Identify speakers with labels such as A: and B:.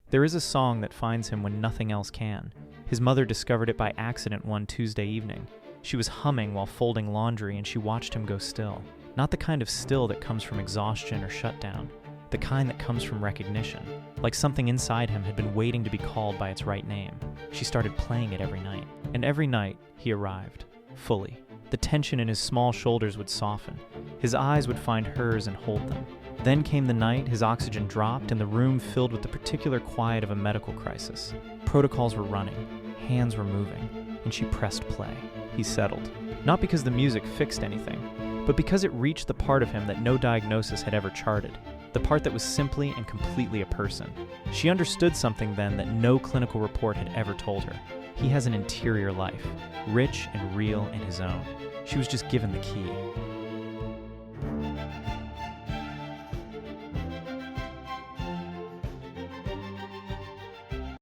A: There is a song that finds him when nothing else can. His mother discovered it by accident one Tuesday evening. She was humming while folding laundry and she watched him go still. Not the kind of still that comes from exhaustion or shutdown. The kind that comes from recognition. Like something inside him had been waiting to be called by its right name. She started playing it every night. And every night, he arrived. Fully. The tension in his small shoulders would soften. His eyes would find hers and hold them. Then came the night his oxygen dropped and the room filled with the particular quiet of a medical crisis. Protocols were running. Hands were moving. And she pressed play. He settled. Not because the music fixed anything, but because it reached the part of him that no diagnosis had ever charted. The part that was simply and completely a person. She understood something then that no clinical report had ever told her. He has an interior life, rich and real and his own. She was just given the key.